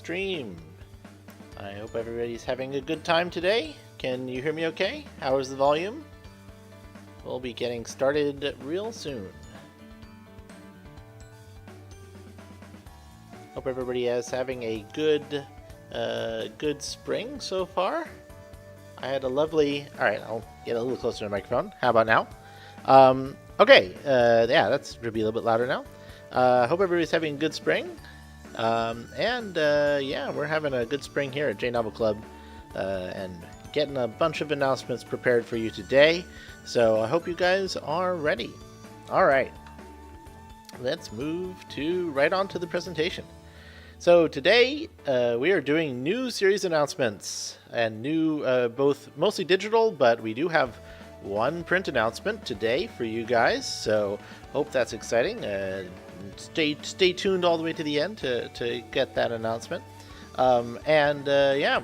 stream. I hope everybody's having a good time today. Can you hear me okay? How is the volume? We'll be getting started real soon. Hope everybody is having a good spring so far. I had a lovely... Alright, I'll get a little closer to the microphone. How about now? Okay, yeah, that's going to be a little bit louder now. Hope everybody's having a good spring. Yeah, we're having a good spring here at j-novelclub, and getting a bunch of announcements prepared for you today. So I hope you guys are ready. Alright, let's move right on to the presentation. So today we are doing new series announcements, and new both mostly digital, but we do have one print announcement today for you guys, so hope that's exciting. Stay tuned all the way to the end to get that announcement. Yeah,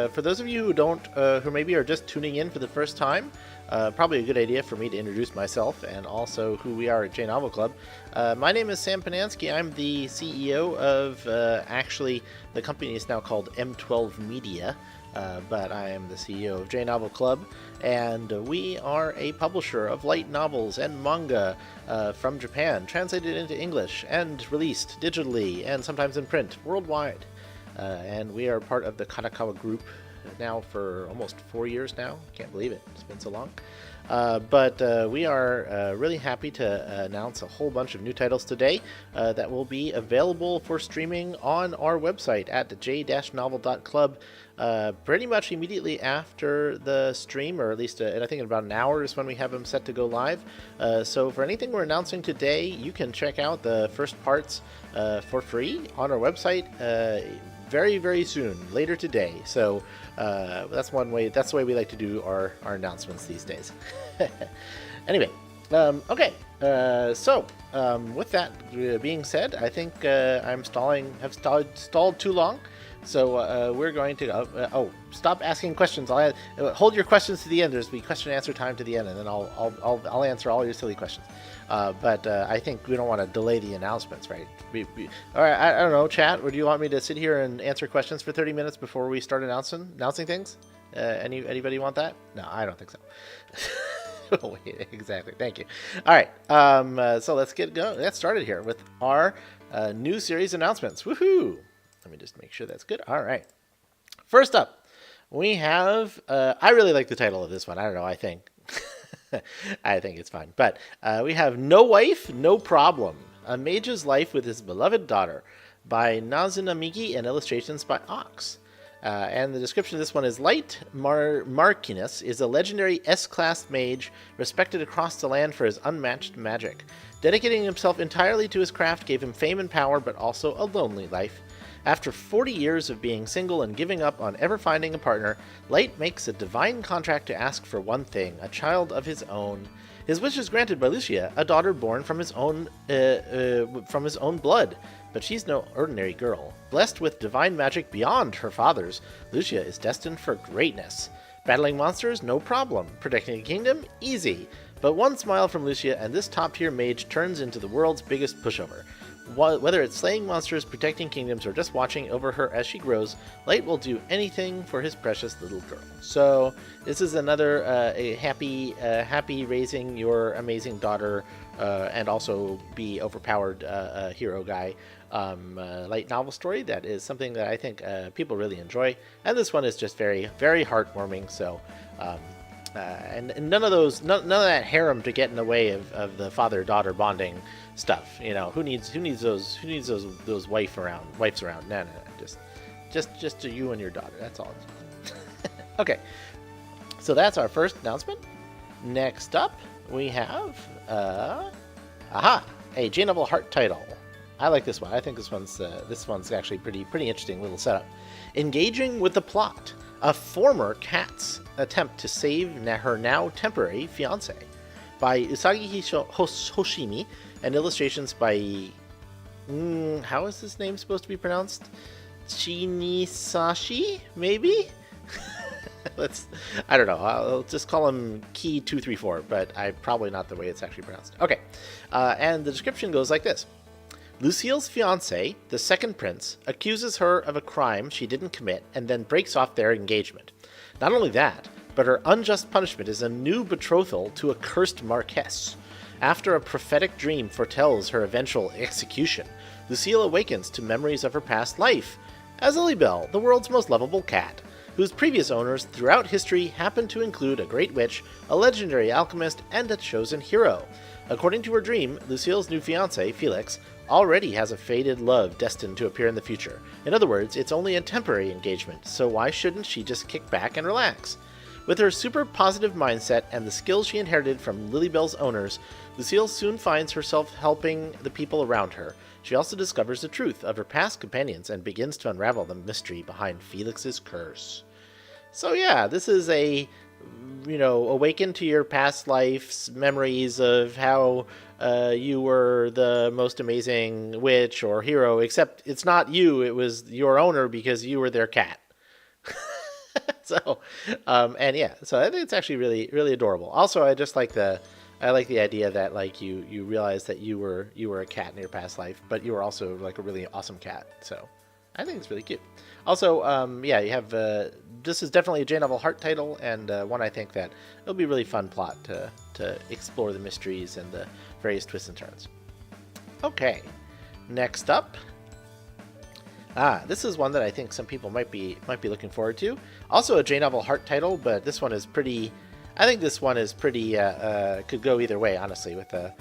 for those of you who don't, who maybe are just tuning in for the first time, probably a good idea for me to introduce myself and also who we are at j-novelclub. My name is Sam Panansky. I'm the CEO of, actually, the company is now called M12 Media, but I am the CEO of j-novelclub, and we are a publisher of light novels and manga from Japan, translated into English and released digitally and sometimes in print worldwide. And we are part of the Kanakawa group now for almost 4 years now. Can't believe it. It's been so long. But we are really happy to announce a whole bunch of new titles today that will be available for streaming on our website at j-novel.club pretty much immediately after the stream, or at least I think in about an hour is when we have them set to go live. So for anything we're announcing today, you can check out the first parts for free on our website very, very soon, later today. So that's one way. That's the way we like to do our announcements these days. Anyway, okay. So with that being said, I think have stalled too long. So we're going to stop asking questions. Hold your questions to the end. There's be question and answer time to the end, and then I'll answer all your silly questions. But I think we don't want to delay the announcements, right? All right, I don't know, chat. Would you want me to sit here and answer questions for 30 minutes before we start announcing things? Anybody want that? No, I don't think so. Wait, exactly. Thank you. All right. So let's get started here with our new series announcements. Woohoo! Let me just make sure that's good. All right. First up, we have... I really like the title of this one. I don't know. I think it's fine. But we have No Wife, No Problem. A Mage's Life with His Beloved Daughter by Nazunamigi and illustrations by Ox. And the description of this one is: Light Marquinus is a legendary S-class mage respected across the land for his unmatched magic. Dedicating himself entirely to his craft gave him fame and power, but also a lonely life. After 40 years of being single and giving up on ever finding a partner, Light makes a divine contract to ask for one thing: a child of his own. His wish is granted by Lucia, a daughter born from his own blood. But she's no ordinary girl. Blessed with divine magic beyond her father's, Lucia is destined for greatness. Battling monsters? No problem. Protecting a kingdom? Easy. But one smile from Lucia and this top-tier mage turns into the world's biggest pushover. Whether it's slaying monsters, protecting kingdoms, or just watching over her as she grows, Light will do anything for his precious little girl. So this is another a happy raising your amazing daughter and also be overpowered hero guy light novel story that is something that I think people really enjoy. And this one is just very, very heartwarming. So and none of that harem to get in the way of the father-daughter bonding stuff. You know, who needs those wives around? No, just to you and your daughter. That's all. Okay, so that's our first announcement. Next up, we have a J-Novel Heart title. I like this one. I think this one's actually pretty interesting little setup. Engaging with the plot. A former cat's attempt to save her now temporary fiancé, by Usagi Hoshimi, and illustrations by... how is this name supposed to be pronounced? Shinisashi, maybe? I don't know. I'll just call him Key234, but probably not the way it's actually pronounced. Okay, and the description goes like this. Lucille's fiancé, the second prince, accuses her of a crime she didn't commit and then breaks off their engagement. Not only that, but her unjust punishment is a new betrothal to a cursed marquess. After a prophetic dream foretells her eventual execution, Lucille awakens to memories of her past life as Lilybell, the world's most lovable cat, whose previous owners throughout history happen to include a great witch, a legendary alchemist, and a chosen hero. According to her dream, Lucille's new fiancé, Felix, already has a fated love destined to appear in the future. In other words, it's only a temporary engagement, so why shouldn't she just kick back and relax? With her super positive mindset and the skills she inherited from Lilybell's owners, Lucille soon finds herself helping the people around her. She also discovers the truth of her past companions and begins to unravel the mystery behind Felix's curse. So yeah, this is a, awaken to your past life's memories of how you were the most amazing witch or hero, except it's not you, it was your owner because you were their cat. So I think it's actually really, really adorable. Also, I like the idea that like you realize that you were a cat in your past life, but you were also like a really awesome cat. So I think it's really cute. Also, you have this is definitely a J-novel heart title, and one I think that it'll be a really fun plot to explore the mysteries and the various twists and turns. Okay, next up. This is one that I think some people might be looking forward to. Also a J-novel heart title, but this one is pretty. I think this one is pretty. Could go either way, honestly, with the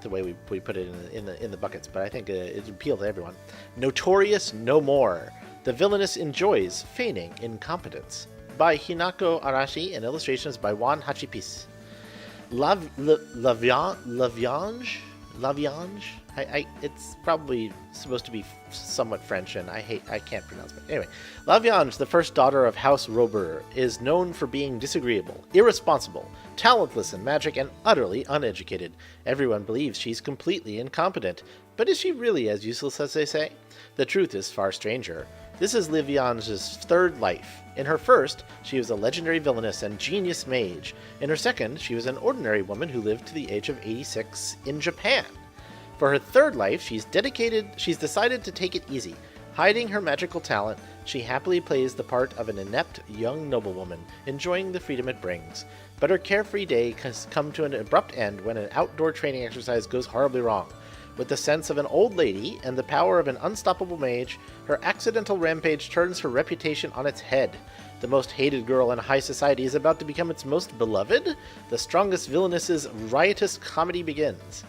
way we put it in the buckets. But I think it appealed to everyone. Notorious No More. The villainess enjoys feigning incompetence. By Hinako Arashi and illustrations by Juan Hachipis. Laviange? It's probably supposed to be somewhat French, and I can't pronounce it. Anyway, Laviange, the first daughter of House Robur, is known for being disagreeable, irresponsible, talentless in magic, and utterly uneducated. Everyone believes she's completely incompetent, but is she really as useless as they say? The truth is far stranger. This is Laviange's third life. In her first, she was a legendary villainess and genius mage. In her second, she was an ordinary woman who lived to the age of 86 in Japan. For her third life, she's decided to take it easy. Hiding her magical talent, she happily plays the part of an inept young noblewoman, enjoying the freedom it brings. But her carefree day has come to an abrupt end when an outdoor training exercise goes horribly wrong. With the sense of an old lady and the power of an unstoppable mage, her accidental rampage turns her reputation on its head. The most hated girl in high society is about to become its most beloved? The strongest villainess's riotous comedy begins.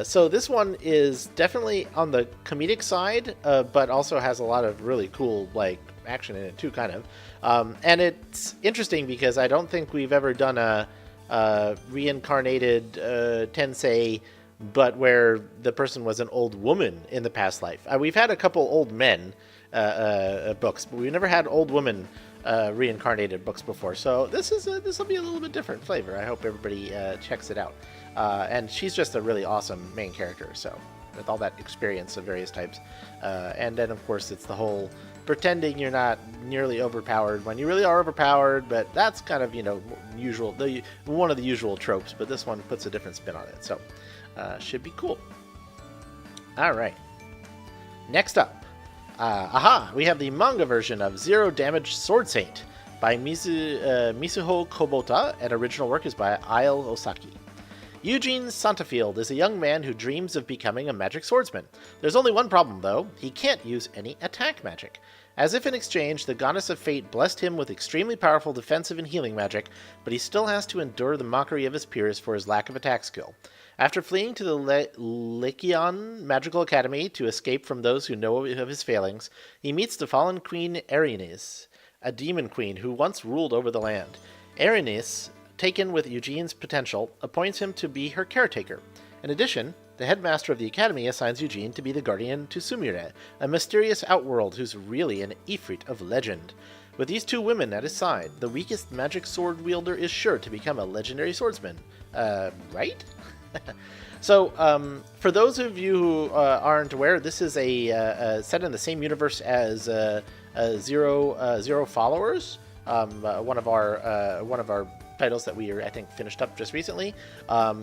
So this one is definitely on the comedic side, but also has a lot of really cool action in it too, kind of. And it's interesting because I don't think we've ever done a reincarnated Tensei, but where the person was an old woman in the past life. We've had a couple old men books, but we've never had old women reincarnated books before. So this will be a little bit different flavor. I hope everybody checks it out. And she's just a really awesome main character, so with all that experience of various types. And then, of course, it's the whole pretending you're not nearly overpowered when you really are overpowered, but that's kind of, one of the usual tropes, but this one puts a different spin on it, so should be cool. All right. Next up, we have the manga version of Zero Damage Sword Saint by Mizuho Kubota, and original work is by Isle Osaki. Eugene Santafield is a young man who dreams of becoming a magic swordsman. There's only one problem, though. He can't use any attack magic. As if in exchange, the Goddess of Fate blessed him with extremely powerful defensive and healing magic, but he still has to endure the mockery of his peers for his lack of attack skill. After fleeing to the Lycion Magical Academy to escape from those who know of his failings, he meets the fallen queen Erinys, a demon queen who once ruled over the land. Erinys, taken with Eugene's potential, appoints him to be her caretaker. In addition, the headmaster of the academy assigns Eugene to be the guardian to Sumire, a mysterious outworld who's really an Ifrit of legend. With these two women at his side, the weakest magic sword wielder is sure to become a legendary swordsman. Right? So, for those of you who aren't aware, this is a set in the same universe as Zero Followers, one of our titles that we are, I think, finished up just recently.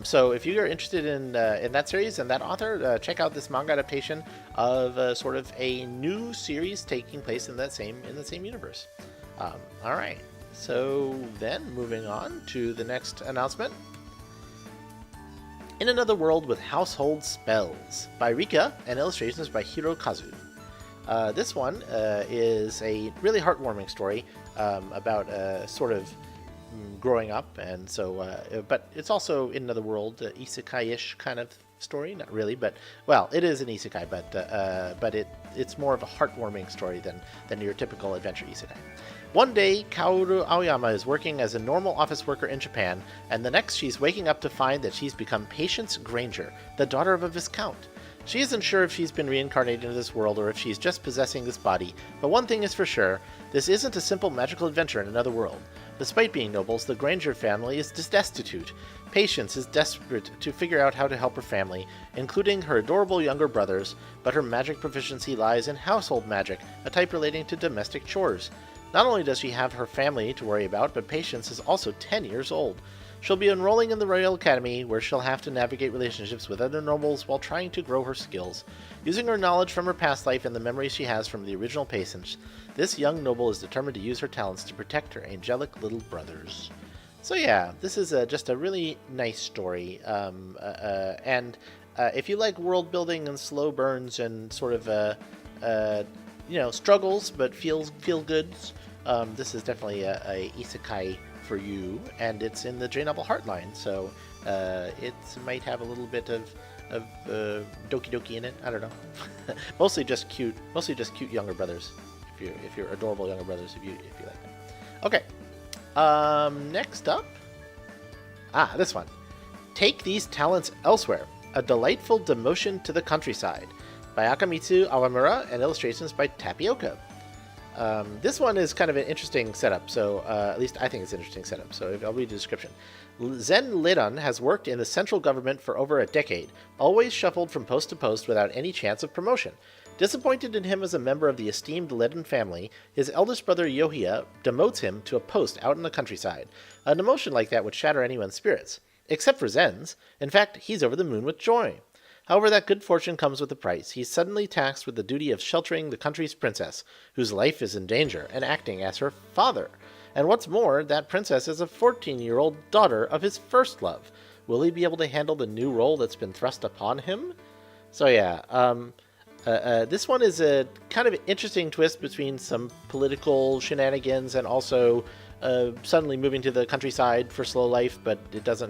So if you are interested in that series and that author, check out this manga adaptation of sort of a new series taking place in the same universe. All right. So then, moving on to the next announcement. In Another World with Household Spells by Rika and illustrations by Hirokazu. This one is a really heartwarming story about sort of growing up, and so, but it's also in Another World, isekai-ish kind of story. Not really, but, well, it is an isekai, but it's more of a heartwarming story than your typical adventure isekai. One day, Kaoru Aoyama is working as a normal office worker in Japan, and the next she's waking up to find that she's become Patience Granger, the daughter of a viscount. She isn't sure if she's been reincarnated into this world or if she's just possessing this body, but one thing is for sure, this isn't a simple magical adventure in another world. Despite being nobles, the Granger family is destitute. Patience is desperate to figure out how to help her family, including her adorable younger brothers, but her magic proficiency lies in household magic, a type relating to domestic chores. Not only does she have her family to worry about, but Patience is also 10 years old. She'll be enrolling in the Royal Academy, where she'll have to navigate relationships with other nobles while trying to grow her skills. Using her knowledge from her past life and the memories she has from the original Patience, this young noble is determined to use her talents to protect her angelic little brothers. So yeah, this is just a really nice story, and if you like world building and slow burns and sort of struggles but feel goods, this is definitely a isekai for you, and it's in the J-novel Heartline, so it might have a little bit of doki doki in it. I don't know. mostly just cute younger brothers. If you're adorable younger brothers, if you like them. Okay. Next up, this one. Take These Talents Elsewhere: A Delightful Demotion to the Countryside by Akamitsu Awamura and illustrations by Tapioca. This one is kind of an interesting setup, so at least I think it's an interesting setup, so I'll read the description. Zen Lidan has worked in the central government for over a decade, always shuffled from post to post without any chance of promotion. Disappointed in him as a member of the esteemed Lidan family, his eldest brother Yohia demotes him to a post out in the countryside. A demotion like that would shatter anyone's spirits. Except for Zen's. In fact, he's over the moon with joy. However, that good fortune comes with a price. He's suddenly tasked with the duty of sheltering the country's princess, whose life is in danger, and acting as her father. And what's more, that princess is a 14-year-old daughter of his first love. Will he be able to handle the new role that's been thrust upon him? So yeah, this one is a kind of interesting twist between some political shenanigans and also suddenly moving to the countryside for slow life, but it's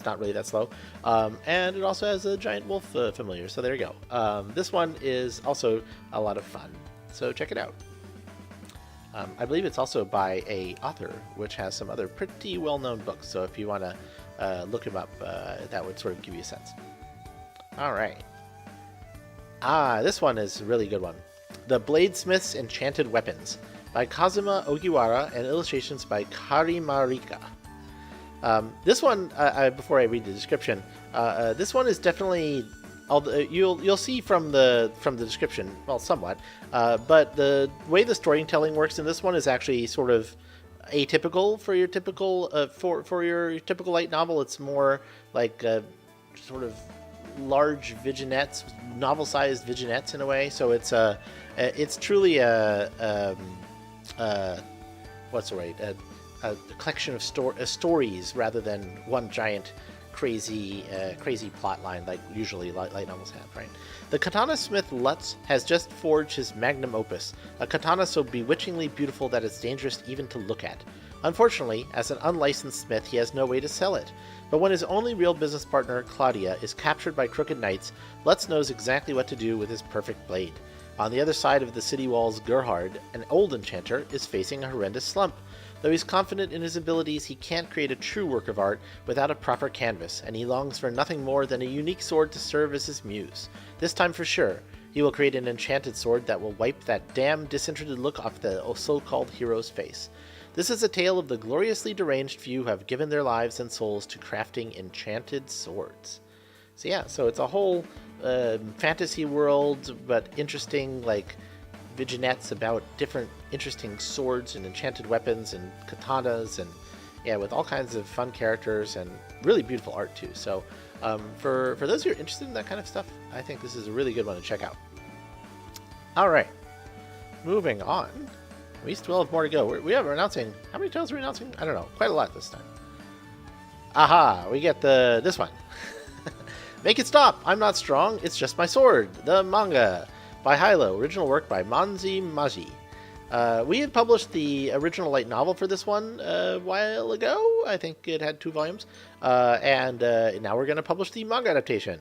not really that slow. And it also has a giant wolf familiar, so there you go. This one is also a lot of fun, so check it out. I believe it's also by a author which has some other pretty well-known books, so if you want to look him up, that would sort of give you a sense. All right. This one is a really good one. The Bladesmith's Enchanted Weapons by Kazuma Ogiwara and illustrations by Kari Marika. This one, before I read the description, this one is definitely, you'll see from the description, well, somewhat, but the way the storytelling works in this one is actually sort of atypical for your typical for your typical light novel. It's more like sort of large vignettes, novel-sized vignettes in a way. So it's truly what's the right? A collection of stories rather than one giant crazy plot line like usually light novels have, right? The katana smith Lutz has just forged his magnum opus, a katana so bewitchingly beautiful that it's dangerous even to look at. Unfortunately, as an unlicensed smith, he has no way to sell it. But when his only real business partner, Claudia, is captured by crooked knights, Lutz knows exactly what to do with his perfect blade. On the other side of the city walls, Gerhard, an old enchanter, is facing a horrendous slump. Though he's confident in his abilities, he can't create a true work of art without a proper canvas, and he longs for nothing more than a unique sword to serve as his muse. This time for sure, he will create an enchanted sword that will wipe that damn disinterested look off the so-called hero's face. This is a tale of the gloriously deranged few who have given their lives and souls to crafting enchanted swords. So yeah, so it's a whole fantasy world, but interesting, like, vignettes about different interesting swords and enchanted weapons and katanas, and yeah, with all kinds of fun characters and really beautiful art too. So for those who are interested in that kind of stuff, I think this is a really good one to check out. All right, moving on. We still have more to go. We're announcing, how many titles are we announcing? I don't know, quite a lot this time. Aha, we get this one. Make It Stop! I'm Not Strong, It's Just My Sword, the manga by Hilo, original work by Manzi Maji. We had published the original light novel for this one a while ago. I think it had 2 volumes. And now we're going to publish the manga adaptation,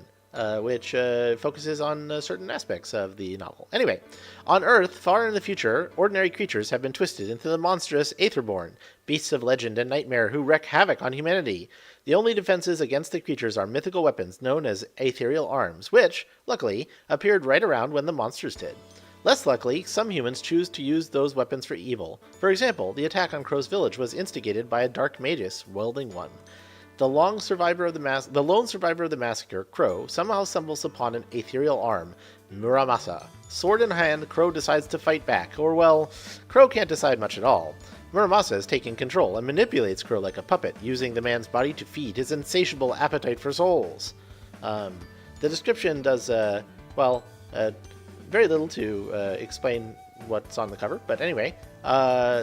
which focuses on certain aspects of the novel. Anyway, on Earth, far in the future, ordinary creatures have been twisted into the monstrous Aetherborn, beasts of legend and nightmare who wreak havoc on humanity. The only defenses against the creatures are mythical weapons known as ethereal arms, which, luckily, appeared right around when the monsters did. Less luckily, some humans choose to use those weapons for evil. For example, the attack on Crow's village was instigated by a dark magus wielding one. The lone survivor of the massacre, Crow, somehow stumbles upon an ethereal arm, Muramasa. Sword in hand, Crow decides to fight back, or well, Crow can't decide much at all. Muramasa is taking control and manipulates Crow like a puppet, using the man's body to feed his insatiable appetite for souls. The description does, very little to explain what's on the cover, but anyway,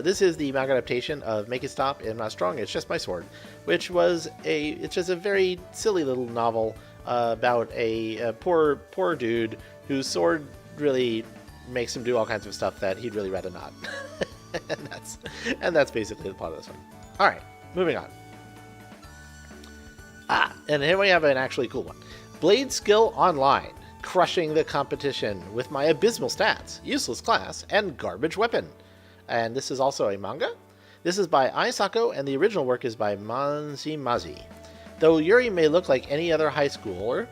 this is the manga adaptation of Make It Stop, I'm Not Strong, It's Just My Sword, which was it's just a very silly little novel about a poor dude whose sword really makes him do all kinds of stuff that he'd really rather not. and that's basically the plot of this one. All right, moving on. And here we have an actually cool one. Blade Skill Online. Crushing the competition with my abysmal stats, useless class, and garbage weapon. And this is also a manga. This is by Aisako, and the original work is by Manzi Mazi. Though Yuri may look like any other high schooler,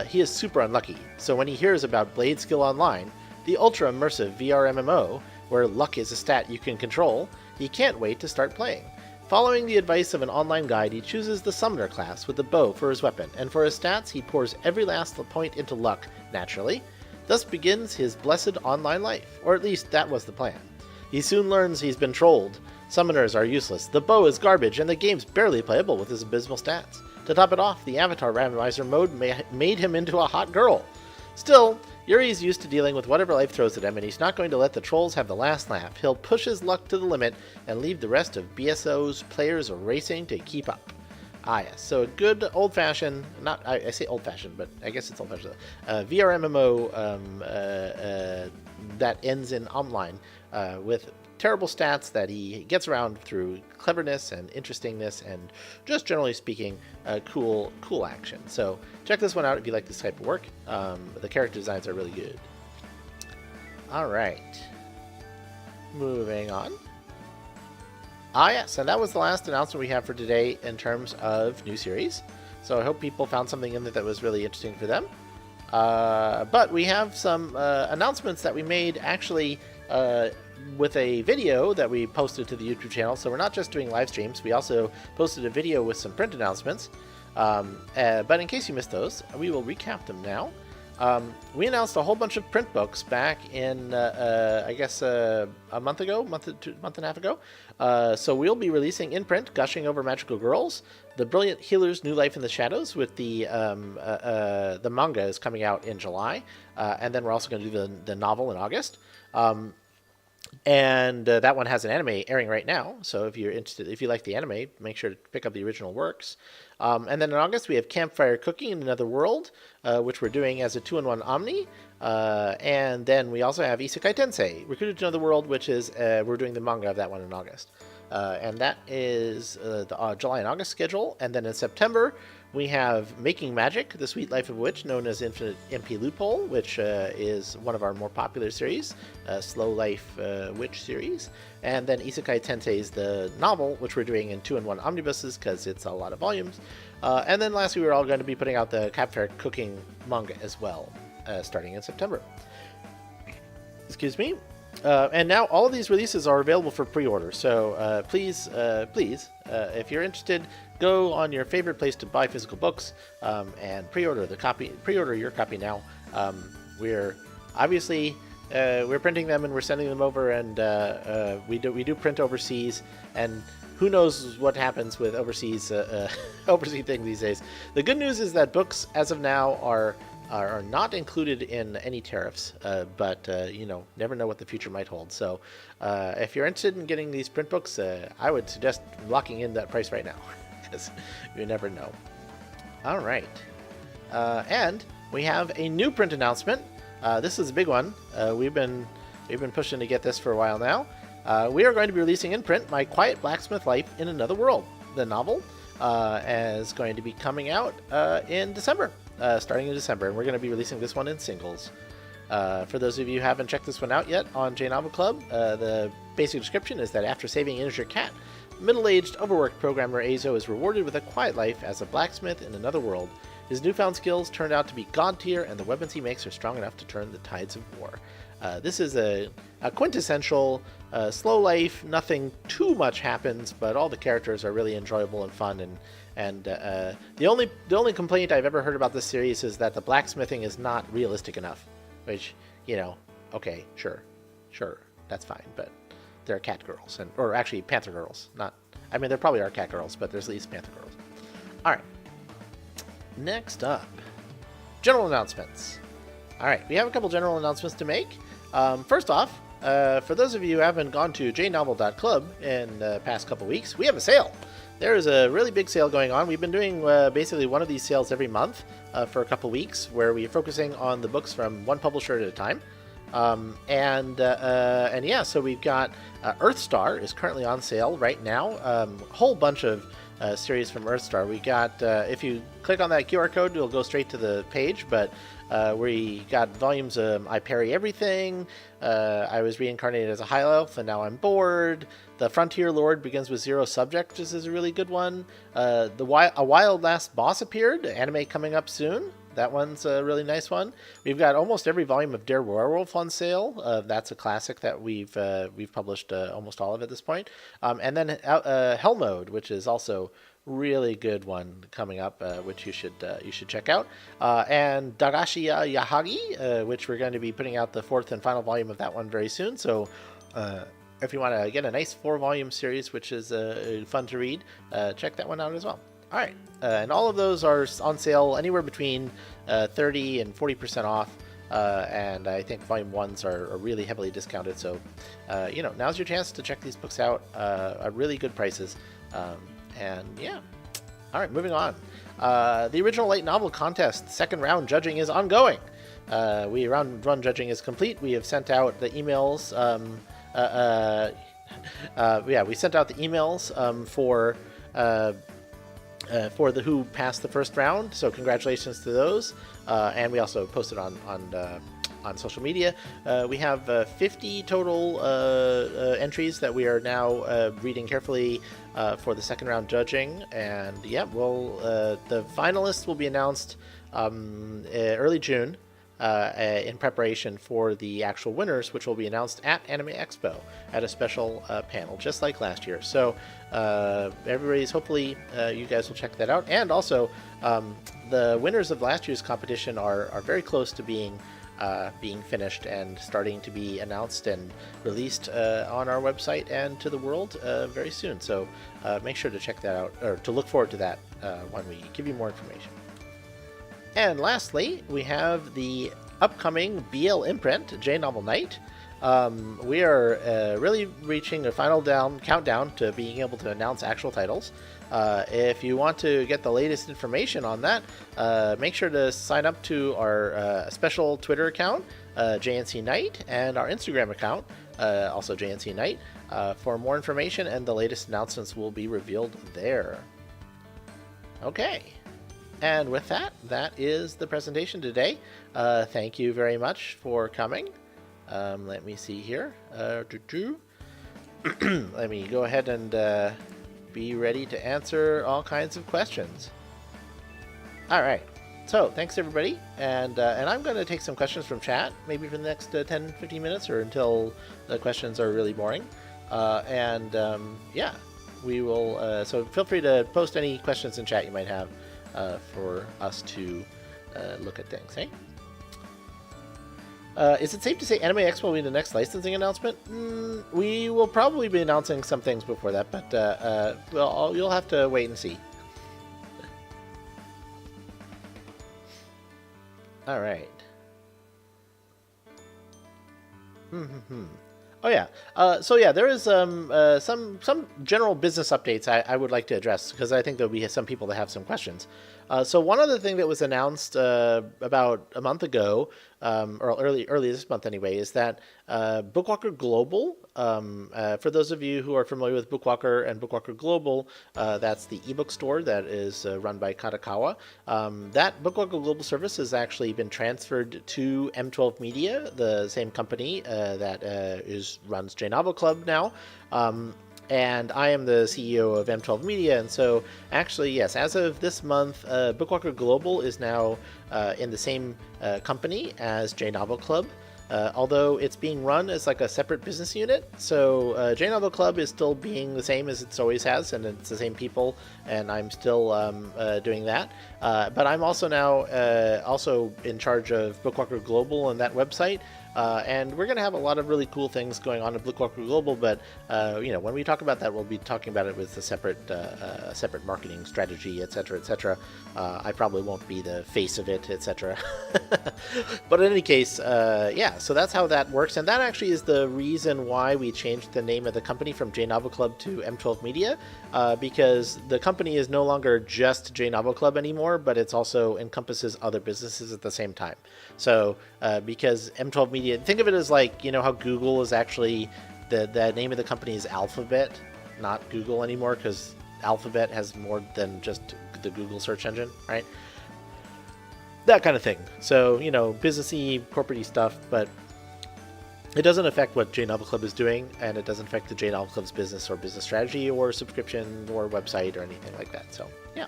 he is super unlucky. So when he hears about Blade Skill Online, the ultra-immersive VR MMO, where luck is a stat you can control, he can't wait to start playing. Following the advice of an online guide, he chooses the Summoner class with the bow for his weapon, and for his stats he pours every last point into luck, naturally. Thus begins his blessed online life, or at least that was the plan. He soon learns he's been trolled. Summoners are useless, the bow is garbage, and the game's barely playable with his abysmal stats. To top it off, the Avatar Randomizer mode made him into a hot girl. Still, Yuri's used to dealing with whatever life throws at him, and he's not going to let the trolls have the last laugh. He'll push his luck to the limit and leave the rest of BSO's players racing to keep up. Ah, yes. So a good old-fashioned, I say old-fashioned, but I guess it's old-fashioned, VR MMO that ends in online with terrible stats that he gets around through cleverness and interestingness and just generally speaking, cool action. So check this one out if you like this type of work. The character designs are really good. All right, moving on. Yes, and that was the last announcement we have for today in terms of new series. So I hope people found something in there that was really interesting for them. But we have some announcements that we made actually with a video that we posted to the YouTube channel. So we're not just doing live streams, we also posted a video with some print announcements. But in case you missed those, we will recap them now. We announced a whole bunch of print books back in, I guess, a month and a half ago. So we'll be releasing in print Gushing Over Magical Girls, The Brilliant Healer's New Life in the Shadows, with the manga is coming out in July. And then we're also going to do the novel in August. And that one has an anime airing right now, so if you're interested, if you like the anime, make sure to pick up the original works. And then in August we have Campfire Cooking in Another World, which we're doing as a 2-in-1 Omni. And then we also have Isekai Tensei, Recruited to Another World, which is we're doing the manga of that one in August. And that is the July and August schedule. And then in September we have Making Magic, The Sweet Life of Witch, known as Infinite MP Loophole, which is one of our more popular series, Slow Life Witch series. And then Isekai Tensei is the novel, which we're doing in 2-in-1 omnibuses because it's a lot of volumes. And then lastly, we're all going to be putting out the Campfire Cooking manga as well, starting in September. Excuse me. And now all of these releases are available for pre-order. So please, if you're interested, go on your favorite place to buy physical books and pre-order your copy now. We're obviously we're printing them and we're sending them over, and we do print overseas, and who knows what happens with overseas overseas things these days. The good news is that books, as of now, are not included in any tariffs, but you know, never know what the future might hold. So if you're interested in getting these print books, I would suggest locking in that price right now, because you never know. All right, and we have a new print announcement. This is a big one. We've been pushing to get this for a while now. We are going to be releasing in print My Quiet Blacksmith Life in Another World. The novel is going to be coming out in December, starting in December, and we're going to be releasing this one in singles. For those of you who haven't checked this one out yet on J-Novel the basic description is that after saving Integer Cat, middle-aged, overworked programmer Azo is rewarded with a quiet life as a blacksmith in another world. His newfound skills turned out to be god tier, and the weapons he makes are strong enough to turn the tides of war. This is a quintessential slow life. Nothing too much happens, but all the characters are really enjoyable and fun. And the only complaint I've ever heard about this series is that the blacksmithing is not realistic enough. Which, you know, okay, sure, that's fine. But they're cat girls, or actually panther girls. I mean, there probably are cat girls, but there's at least panther girls. All right. Next up, general announcements. All right, we have a couple general announcements to make. First off, for those of you who haven't gone to j-novel.club in the past couple weeks, we have a sale. There is a really big sale going on. We've been doing basically one of these sales every month for a couple weeks, where we're focusing on the books from one publisher at a time. And yeah, so we've got Earthstar is currently on sale right now. A whole bunch of series from Earthstar. We got, if you click on that QR code, it'll go straight to the page, but we got volumes of I Parry Everything, I Was Reincarnated as a High Elf, and Now I'm Bored. The Frontier Lord Begins with Zero Subject, which is a really good one. A Wild Last Boss appeared, anime coming up soon. That one's a really nice one. We've got almost every volume of Der Werewolf on sale. That's a classic that we've published almost all of at this point. And then Hell Mode, which is also really good one coming up, which you should check out. And Dagashi Yahagi, which we're going to be putting out the fourth and final volume of that one very soon. So if you want to get a nice 4-volume series, which is fun to read, check that one out as well. All right, and all of those are on sale anywhere between 30 and 40% off, and I think volume 1s are really heavily discounted. So, you know, now's your chance to check these books out at really good prices. And yeah, all right, moving on. The original light novel contest second round judging is ongoing. Round judging is complete. We have sent out the emails. We sent out the emails for the who passed the first round, so congratulations to those. And we also posted on social media. We have 50 total entries that we are now reading carefully for the second round judging. And yeah, the finalists will be announced early June in preparation for the actual winners, which will be announced at Anime Expo at a special panel, just like last year. So everybody's, hopefully you guys will check that out. And also the winners of last year's competition are very close to being finished and starting to be announced and released on our website and to the world very soon. So make sure to check that out, or to look forward to that when we give you more information. And lastly, we have the upcoming BL imprint, J-Novel Night. We are really reaching a final countdown to being able to announce actual titles. If you want to get the latest information on that, make sure to sign up to our special Twitter account, JNC Night, and our Instagram account, also JNC Night, for more information, and the latest announcements will be revealed there. Okay. And with that, that is the presentation today. Thank you very much for coming. Let me see here. Let me go ahead and be ready to answer all kinds of questions. All right. So thanks, everybody. And I'm going to take some questions from chat, maybe for the next 10-15 minutes, or until the questions are really boring. Yeah, we will. So feel free to post any questions in chat you might have for us to look at things, eh? Is it safe to say Anime Expo will be the next licensing announcement? We will probably be announcing some things before that, but well, you'll have to wait and see. All right. Oh yeah. So yeah, there is some general business updates I would like to address because I think there'll be some people that have some questions. So one other thing that was announced about a month ago, or early this month anyway, is that Bookwalker Global. For those of you who are familiar with Bookwalker and Bookwalker Global, that's the ebook store that is run by Katakawa. That Bookwalker Global service has actually been transferred to M12 Media, the same company that runs j-novelclub now. And I am the CEO of M12 Media, and so actually, yes, as of this month, Bookwalker Global is now in the same company as j-novelclub, although it's being run as like a separate business unit. So j-novelclub is still being the same as it always has, and it's the same people, and I'm still doing that. But I'm also now also in charge of Bookwalker Global and that website. And we're going to have a lot of really cool things going on at Bookwalker Global, but when we talk about that, we'll be talking about it with a separate marketing strategy, etc., etc. I probably won't be the face of it, etc. But in any case, yeah, so that's how that works, and that actually is the reason why we changed the name of the company from j-novelclub to M12 Media, because the company is no longer just j-novelclub anymore, but it's also encompasses other businesses at the same time. So because M12 Media, think of it as like, how Google is actually, the name of the company is Alphabet, not Google anymore, because Alphabet has more than just the Google search engine, right? That kind of thing. So, businessy, corporate-y stuff, but it doesn't affect what j-novelclub is doing, and it doesn't affect the j-novelclub's business or business strategy or subscription or website or anything like that. So, yeah.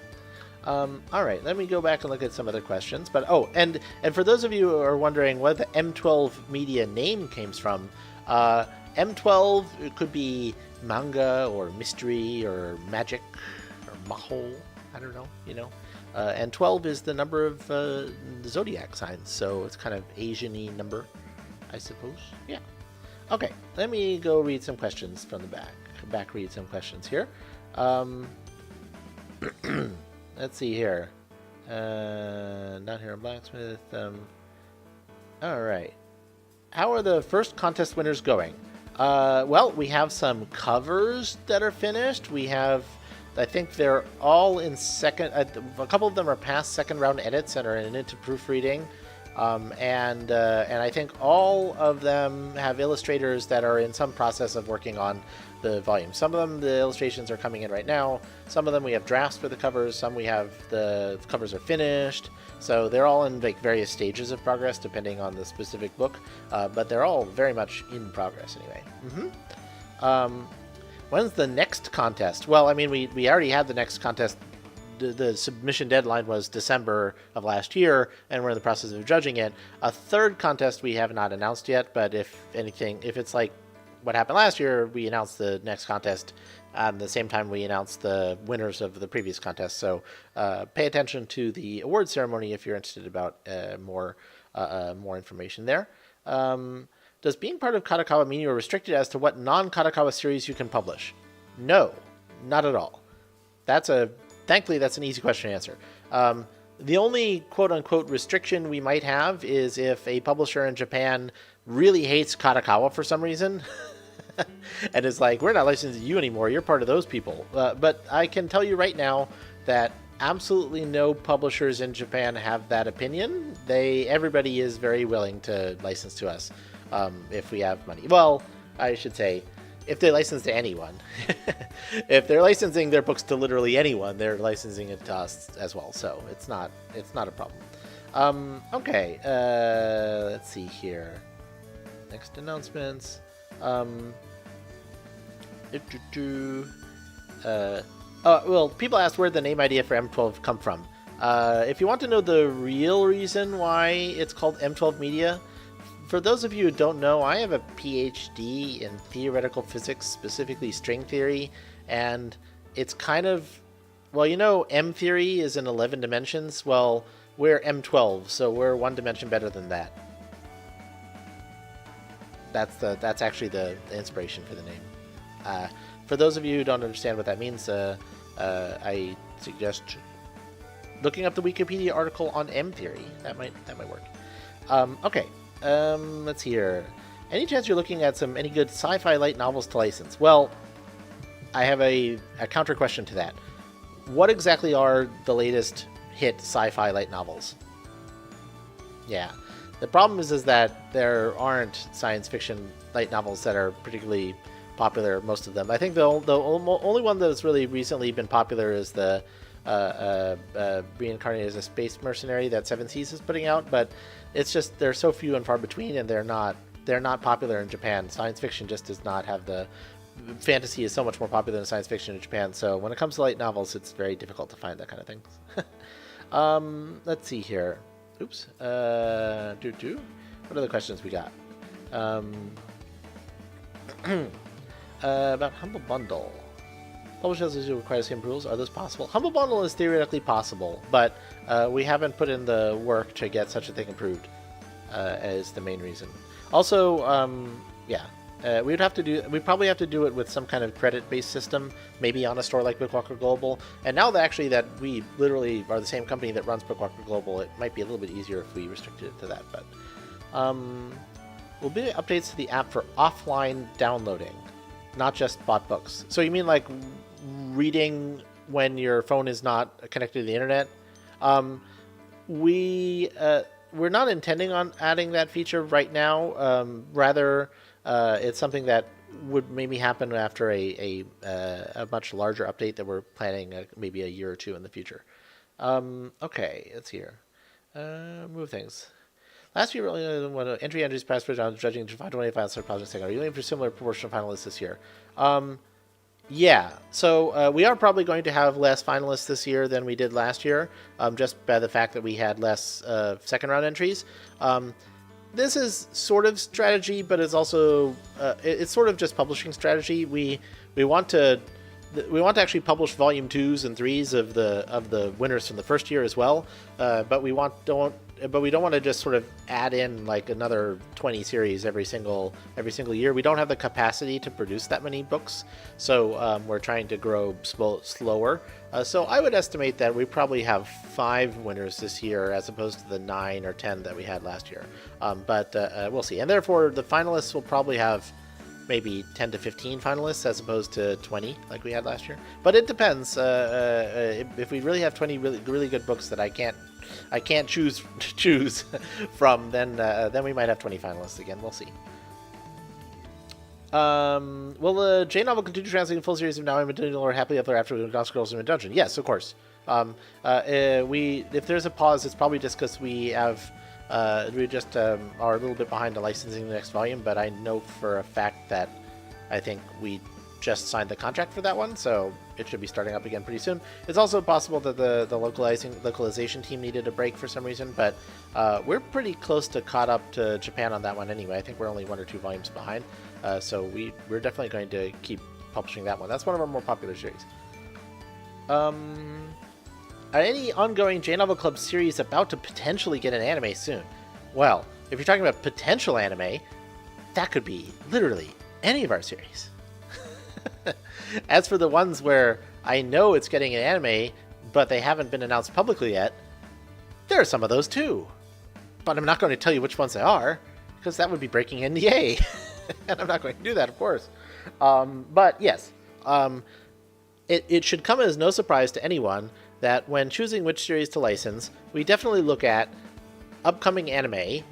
All right, let me go back and look at some other questions. But and for those of you who are wondering where the M12 Media name came from, M12 it could be manga or mystery or magic or maho. I don't know, and 12 is the number of the zodiac signs, so it's kind of Asian-y number, I suppose. Yeah. Okay, let me go read some questions from the back. Read some questions here. Let's see here. Not here, Blacksmith. All right. How are the first contest winners going? Well, we have some covers that are finished. I think they're all in second. A couple of them are past second round edits and are into proofreading. And I think all of them have illustrators that are in some process of working on the volume. Some of them, the illustrations are coming in right now. Some of them we have drafts for the covers. Some we have the covers are finished. So they're all in like various stages of progress depending on the specific book. But they're all very much in progress anyway. When's the next contest? Well, I mean, we already had the next contest. The submission deadline was December of last year, and we're in the process of judging it. A third contest we have not announced yet, but if it's like what happened last year, we announced the next contest at the same time we announced the winners of the previous contest. So pay attention to the award ceremony if you're interested about more information there. Does being part of Katakawa mean you are restricted as to what non-Katakawa series you can publish? No, not at all. Thankfully, that's an easy question to answer. The only quote-unquote restriction we might have is if a publisher in Japan really hates Katakawa for some reason and is like, we're not licensing you anymore, you're part of those people. But I can tell you right now that absolutely no publishers in Japan have that opinion. Everybody is very willing to license to us if we have money. Well, I should say, if they license to anyone. If they're licensing their books to literally anyone, they're licensing it to us as well. So it's not a problem. Okay, let's see here. Next announcements. Well, people asked where the name idea for M12 come from. If you want to know the real reason why it's called M12 Media, for those of you who don't know, I have a PhD in theoretical physics, specifically string theory, and it's kind of, well, M theory is in 11 dimensions. Well, we're M12, so we're one dimension better than that. That's actually the inspiration for the name. For those of you who don't understand what that means, I suggest looking up the Wikipedia article on M theory. That might work. Okay. Let's see here. Any chance you're looking at any good sci-fi light novels to license? Well, I have a counter question to that. What exactly are the latest hit sci-fi light novels? Yeah. The problem is that there aren't science fiction light novels that are particularly popular, most of them. I think the only one that's really recently been popular is the Reincarnated as a Space Mercenary that Seven Seas is putting out, but it's just they're so few and far between, and they're not popular in Japan. Science fiction just does not have the... Fantasy is so much more popular than science fiction in Japan, so when it comes to light novels, it's very difficult to find that kind of thing. Let's see here. Oops. What are the questions we got? About Humble Bundle. Publishers require the same rules. Are those possible? Humble Bundle is theoretically possible, but we haven't put in the work to get such a thing approved, as the main reason. Also, we'd probably have to do it with some kind of credit-based system, maybe on a store like Bookwalker Global. And now that we literally are the same company that runs Bookwalker Global, it might be a little bit easier if we restricted it to that. But will be updates to the app for offline downloading, not just bought books. So you mean like reading when your phone is not connected to the internet? We're not intending on adding that feature right now. Rather, it's something that would maybe happen after a much larger update that we're planning maybe a year or two in the future. Okay, let's see here. Move things. Last year, when entries passed for judging 525 star projects, are you aiming for similar proportion of finalists this year? Yeah, so we are probably going to have less finalists this year than we did last year, just by the fact that we had less second round entries. This is sort of strategy, but it's also it's sort of just publishing strategy. We want to actually publish volume 2s and 3s of the winners from the first year as well, but we don't want to just sort of add in like another 20 series every single year. We don't have the capacity to produce that many books, so we're trying to grow slower. So I would estimate that we probably have 5 winners this year as opposed to the 9 or 10 that we had last year. But we'll see. And therefore, the finalists will probably have maybe 10 to 15 finalists as opposed to 20 like we had last year. But it depends. If we really have 20 really good books that I can't choose from, then we might have 20 finalists again. We'll see. Will the J-novel continue translating full series of Now I'm a Dungeon Lord Happily Ever After with Gossip Girls in a Dungeon? Yes, of course. If there's a pause, it's probably just because we just are a little bit behind the licensing the next volume, but I know for a fact that I think we just signed the contract for that one, so it should be starting up again pretty soon. It's also possible that the localization team needed a break for some reason, but we're pretty close to caught up to Japan on that one anyway. I think we're only 1 or 2 volumes behind, so we're definitely going to keep publishing that one. That's one of our more popular series. Are any ongoing J-Novel Club series about to potentially get an anime soon? Well, if you're talking about potential anime, that could be literally any of our series. As for the ones where I know it's getting an anime, but they haven't been announced publicly yet, there are some of those too. But I'm not going to tell you which ones they are, because that would be breaking NDA. And I'm not going to do that, of course. But yes, it should come as no surprise to anyone that when choosing which series to license, we definitely look at upcoming anime,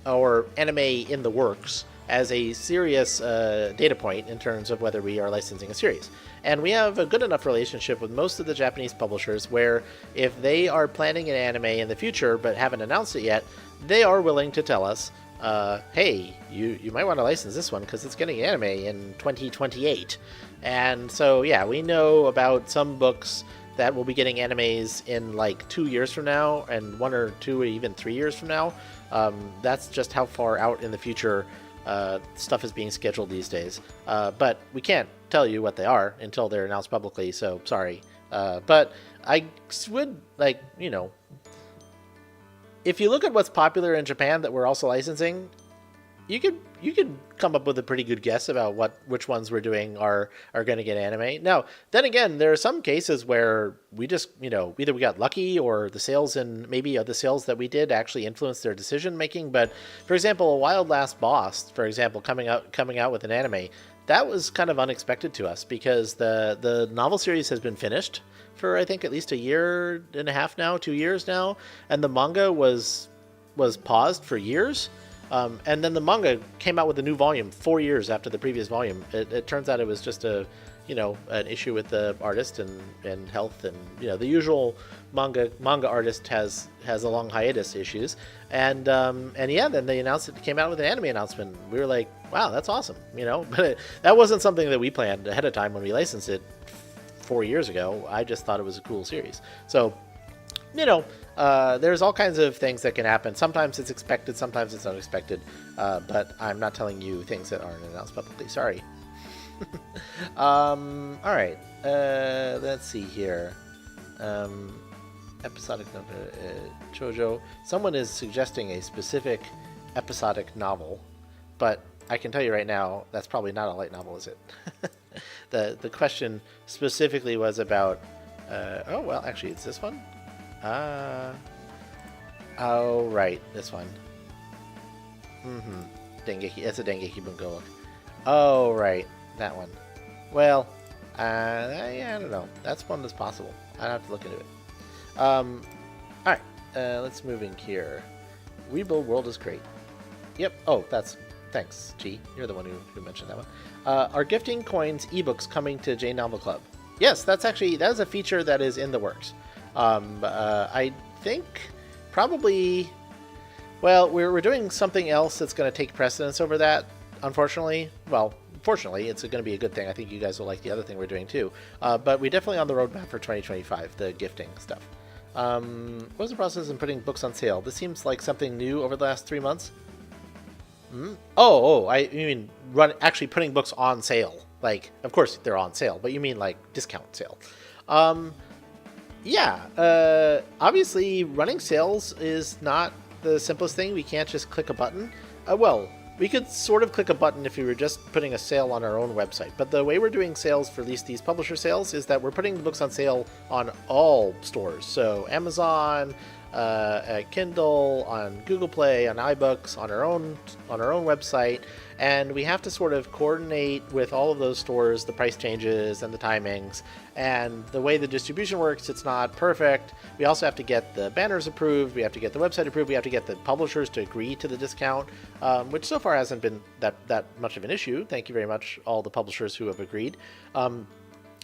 or anime in the works, as a serious data point in terms of whether we are licensing a series. And we have a good enough relationship with most of the Japanese publishers where if they are planning an anime in the future but haven't announced it yet, they are willing to tell us, hey, you might want to license this one because it's getting an anime in 2028. And so, yeah, we know about some books that will be getting animes in like 2 years from now, and 1 or 2 or even 3 years from now. That's just how far out in the future stuff is being scheduled these days. But we can't tell you what they are until they're announced publicly, so sorry. But I would, like, you know, if you look at what's popular in Japan that we're also licensing, you could come up with a pretty good guess about which ones we're doing are going to get anime. Now, then again, there are some cases where we just, either we got lucky or the sales and maybe the sales that we did actually influenced their decision making. But for example, A Wild Last Boss, for example, coming out with an anime, that was kind of unexpected to us because the novel series has been finished for I think at least a year and a half now, 2 years now, and the manga was paused for years. And then the manga came out with a new volume 4 years after the previous volume. It turns out it was just an issue with the artist and health, and the usual manga artist has a long hiatus issues. And yeah, then they announced it came out with an anime announcement. We were like, wow, that's awesome, But that wasn't something that we planned ahead of time when we licensed it 4 years ago. I just thought it was a cool series. So, there's all kinds of things that can happen. Sometimes it's expected, sometimes it's unexpected. But I'm not telling you things that aren't announced publicly. Sorry. All right. Let's see here. Episodic novel. Chojo. Someone is suggesting a specific episodic novel, but I can tell you right now that's probably not a light novel, is it? The question specifically was about. Oh well, actually, it's this one. Oh right, this one. Dengeki. It's a Dengeki Bungo book. Oh right, that one. Well, yeah, I don't know. That's one that's possible. I'd have to look into it. All right, let's move in here. Rebuild World is great. Yep. Oh, thanks, G. You're the one who mentioned that one. Are gifting coins ebooks coming to j-novelclub? Yes, that is a feature that is in the works. I think probably, well, we're doing something else that's going to take precedence over that, unfortunately. Well, fortunately, it's going to be a good thing. I think you guys will like the other thing we're doing too. But we're definitely on the roadmap for 2025, the gifting stuff. What was the process in putting books on sale? This seems like something new over the last 3 months. You mean actually putting books on sale. Like, of course they're on sale, but you mean like discount sale. Yeah, obviously running sales is not the simplest thing. We can't just click a button. Well, we could sort of click a button if we were just putting a sale on our own website. But the way we're doing sales for at least these publisher sales is that we're putting the books on sale on all stores. So Amazon, Kindle, on Google Play, on iBooks, on our own website, and we have to sort of coordinate with all of those stores the price changes and the timings. And the way the distribution works, it's not perfect. We also have to get the banners approved, we have to get the website approved, we have to get the publishers to agree to the discount, which so far hasn't been that much of an issue. Thank you very much, all the publishers who have agreed.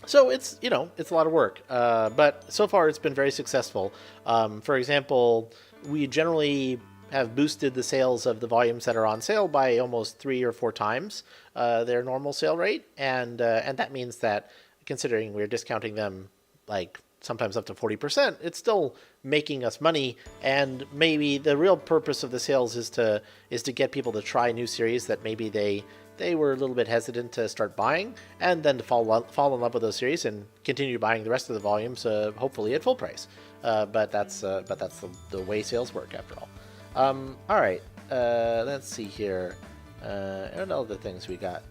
So it's a lot of work, but so far it's been very successful. For example, we generally have boosted the sales of the volumes that are on sale by almost 3 or 4 times their normal sale rate, and that means that, considering we're discounting them like sometimes up to 40%, it's still making us money. And maybe the real purpose of the sales is to get people to try new series that maybe they were a little bit hesitant to start buying, and then to fall in love with those series and continue buying the rest of the volumes, hopefully at full price. But that's the way sales work after all. All right, let's see here. And all the things we got.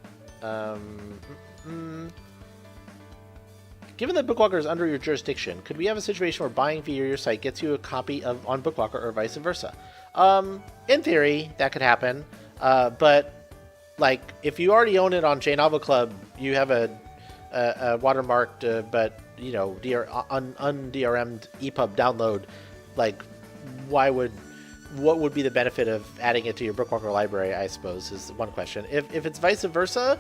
Given that Bookwalker is under your jurisdiction, could we have a situation where buying via your site gets you a copy on Bookwalker or vice versa? In theory, that could happen, but like, if you already own it on j-novelclub, you have a watermarked, but un-DRM'd EPUB download. Like, what would be the benefit of adding it to your Bookwalker library? I suppose is one question. If it's vice versa,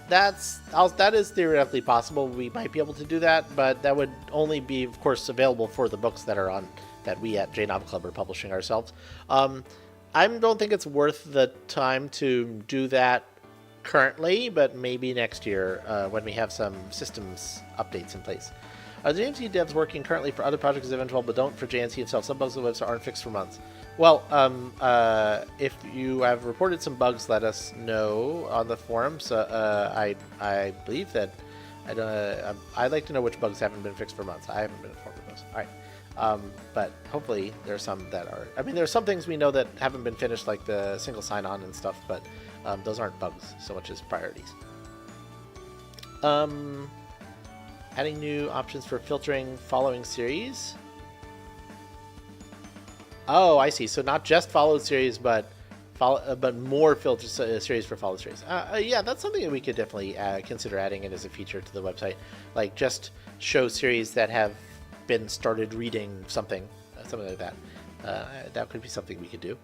that is theoretically possible. We might be able to do that, but that would only be, of course, available for the books that we at j-novelclub are publishing ourselves. I don't think it's worth the time to do that currently, but maybe next year when we have some systems updates in place. Are the JNC devs working currently for other projects eventual, but don't for JNC itself? Some bugs on the website aren't fixed for months. Well, if you have reported some bugs, let us know on the forums. I believe that I'd like to know which bugs haven't been fixed for months. I haven't been informed of those. All right. But hopefully there's some that are. I mean, there's some things we know that haven't been finished, like the single sign-on and stuff, but those aren't bugs so much as priorities. Adding new options for filtering following series. Oh, I see. So not just followed series, but more filter series for followed series. Yeah, that's something that we could definitely consider adding it as a feature to the website. Like just show series that have been started reading something like that. That could be something we could do.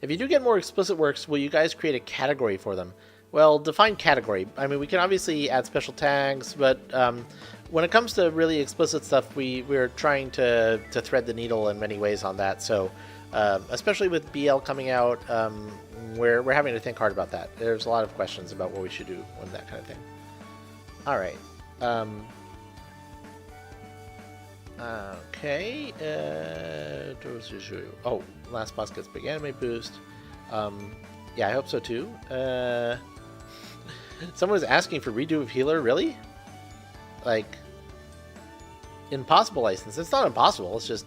If you do get more explicit works, will you guys create a category for them? Well, define category. I mean, we can obviously add special tags, but when it comes to really explicit stuff, we're trying to thread the needle in many ways on that. So, especially with BL coming out, we're having to think hard about that. There's a lot of questions about what we should do on that kind of thing. All right. Okay. Oh, last boss gets big anime boost. Yeah, I hope so too. Someone was asking for redo of healer, really? Like, impossible license. It's not impossible, it's just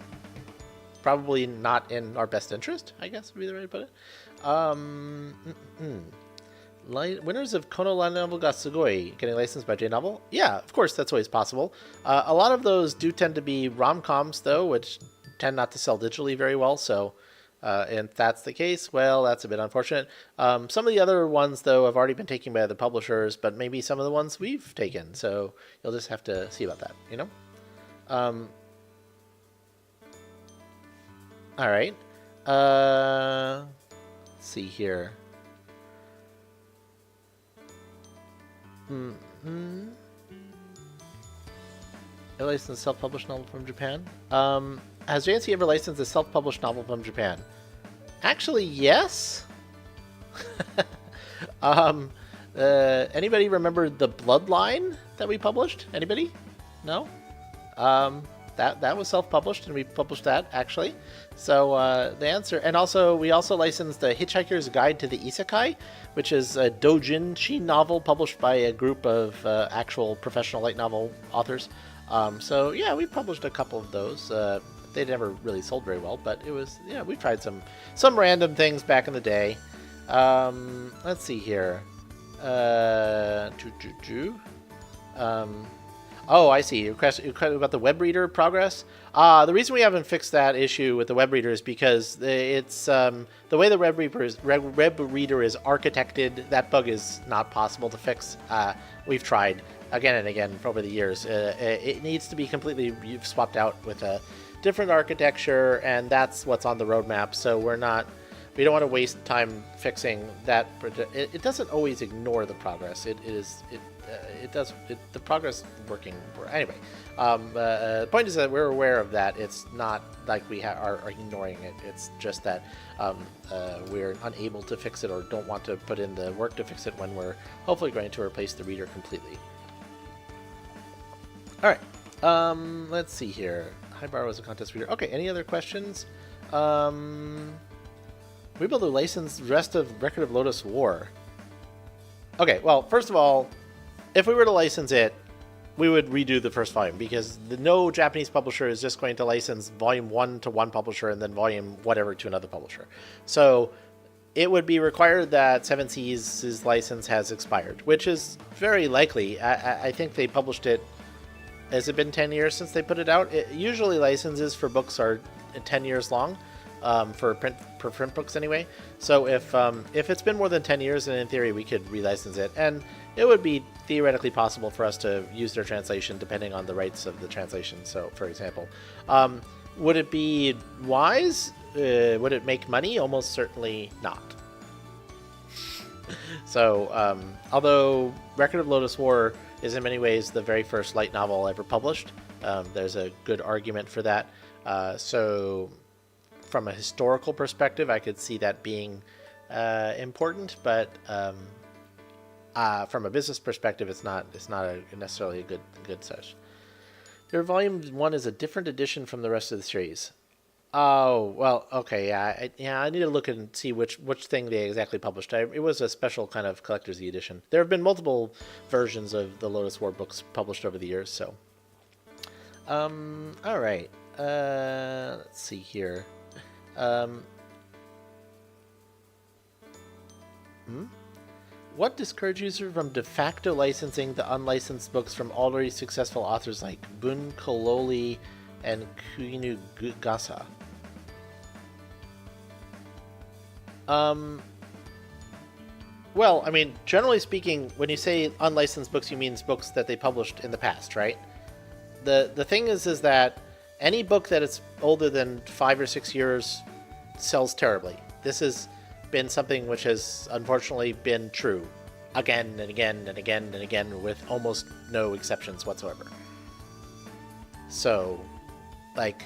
probably not in our best interest, I guess would be the way to put it. Winners of Kono Light Novel ga Sugoi getting licensed by J-Novel? Yeah, of course, that's always possible. A lot of those do tend to be rom-coms, though, which tend not to sell digitally very well, so and if that's the case, well, that's a bit unfortunate. Some of the other ones, though, have already been taken by the publishers, but maybe some of the ones we've taken, so you'll just have to see about that, you know? All right. Let's see here. A licensed self-published novel from Japan. Has JNC ever licensed a self-published novel from Japan? Actually, yes. Anybody remember The Bloodline that we published? Anybody? No? That was self-published, and we published that, actually. So the answer... And also, we also licensed The Hitchhiker's Guide to the Isekai, which is a doujinshi novel published by a group of actual professional light novel authors. So, yeah, we published a couple of those. They never really sold very well, but it was... Yeah, we tried some random things back in the day. Let's see here. Oh, I see. You're about the web reader progress. The reason we haven't fixed that issue with the web reader is because it's the way the web reader is architected. That bug is not possible to fix. We've tried again and again over the years. It needs to be completely swapped out with a different architecture, and that's what's on the roadmap. So we don't want to waste time fixing that. It doesn't always ignore the progress. The progress working. Anyway, the point is that we're aware of that. It's not like we are ignoring it. It's just that we're unable to fix it or don't want to put in the work to fix it when we're hopefully going to replace the reader completely. All right. Let's see here. Highbar was a contest reader. Okay. Any other questions? We able to license the rest of Record of Lotus War. Okay, well, first of all, if we were to license it, we would redo the first volume, because no Japanese publisher is just going to license volume 1 to one publisher and then volume whatever to another publisher. So it would be required that Seven Seas' license has expired, which is very likely. I think they published it... Has it been 10 years since they put it out? Usually licenses for books are 10 years long. For print books anyway. So if it's been more than 10 years, then in theory we could relicense it, and it would be theoretically possible for us to use their translation depending on the rights of the translation. So, for example, would it be wise? Would it make money? Almost certainly not. So, although Record of Lotus War is in many ways the very first light novel ever published, there's a good argument for that. So from a historical perspective, I could see that being important, but from a business perspective, it's not necessarily a good such. Their volume 1 is a different edition from the rest of the series. Oh, well, okay, yeah. I need to look and see which thing they exactly published. It was a special kind of collector's edition. There have been multiple versions of the Lotus War books published over the years, so. All right. Let's see here. What discourages you from de facto licensing the unlicensed books from already successful authors like Bun Kololi and Kuinu Gasa? Well, I mean, generally speaking, when you say unlicensed books, you mean books that they published in the past, right? The thing is that any book that is older than 5 or 6 years sells terribly. This has been something which has unfortunately been true again and again and again and again with almost no exceptions whatsoever. So, like,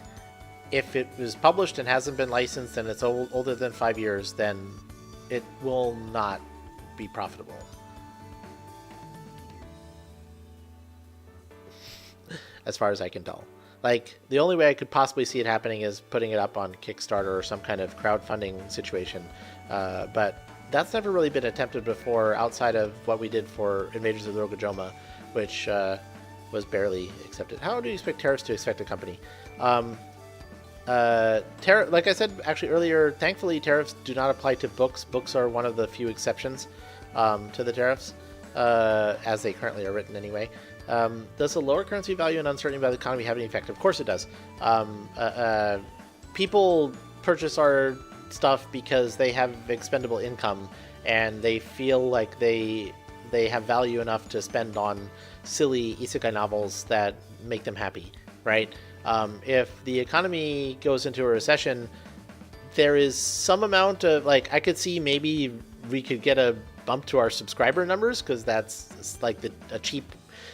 if it was published and hasn't been licensed and it's older than 5 years, then it will not be profitable. As far as I can tell. Like, the only way I could possibly see it happening is putting it up on Kickstarter or some kind of crowdfunding situation. But that's never really been attempted before outside of what we did for Invaders of the Rokujoma, which was barely accepted. How do you expect tariffs to affect a company? Like I said actually earlier, thankfully tariffs do not apply to books. Books are one of the few exceptions to the tariffs, as they currently are written anyway. Does the lower currency value and uncertainty about the economy have any effect? Of course it does. People purchase our stuff because they have expendable income and they feel like they have value enough to spend on silly isekai novels that make them happy, right? If the economy goes into a recession, there is some amount of, like, I could see maybe we could get a bump to our subscriber numbers, because that's like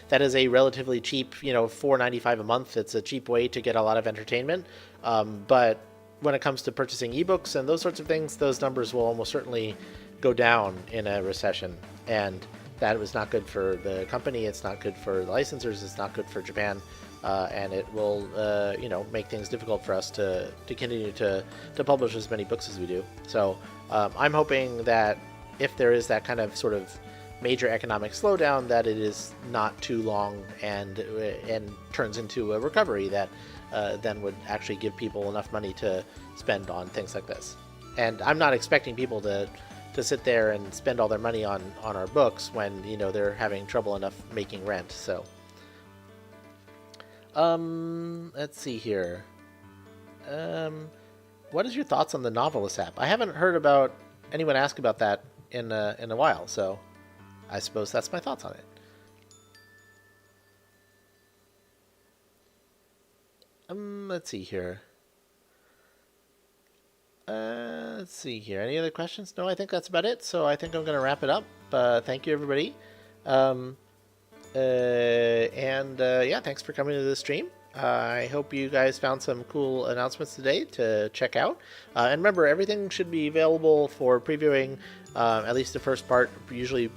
that is a relatively cheap, $4.95 a month. It's a cheap way to get a lot of entertainment. But when it comes to purchasing ebooks and those sorts of things, those numbers will almost certainly go down in a recession. And that was not good for the company. It's not good for the licensors. It's not good for Japan. And it will, make things difficult for us to continue to publish as many books as we do. So I'm hoping that if there is that kind of sort of major economic slowdown, that it is not too long and turns into a recovery that then would actually give people enough money to spend on things like this. And I'm not expecting people to sit there and spend all their money on our books when they're having trouble enough making rent. So let's see here. What is your thoughts on the Novelist app? I haven't heard about anyone ask about that in a while, so I suppose that's my thoughts on it. Let's see here. Any other questions? No, I think that's about it. So I think I'm going to wrap it up. Thank you, everybody. Thanks for coming to the stream. I hope you guys found some cool announcements today to check out. And remember, everything should be available for previewing, at least the first part, usually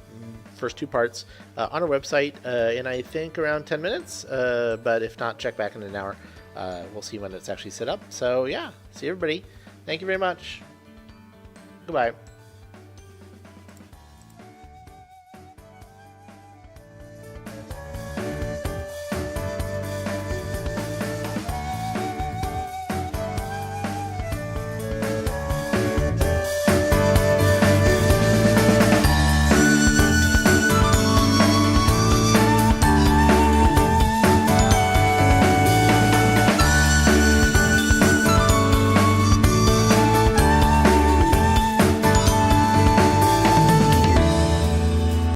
first 2 parts, on our website in, I think, around 10 minutes. But if not, check back in an hour. We'll see when it's actually set up. So, yeah, see everybody. Thank you very much. Goodbye.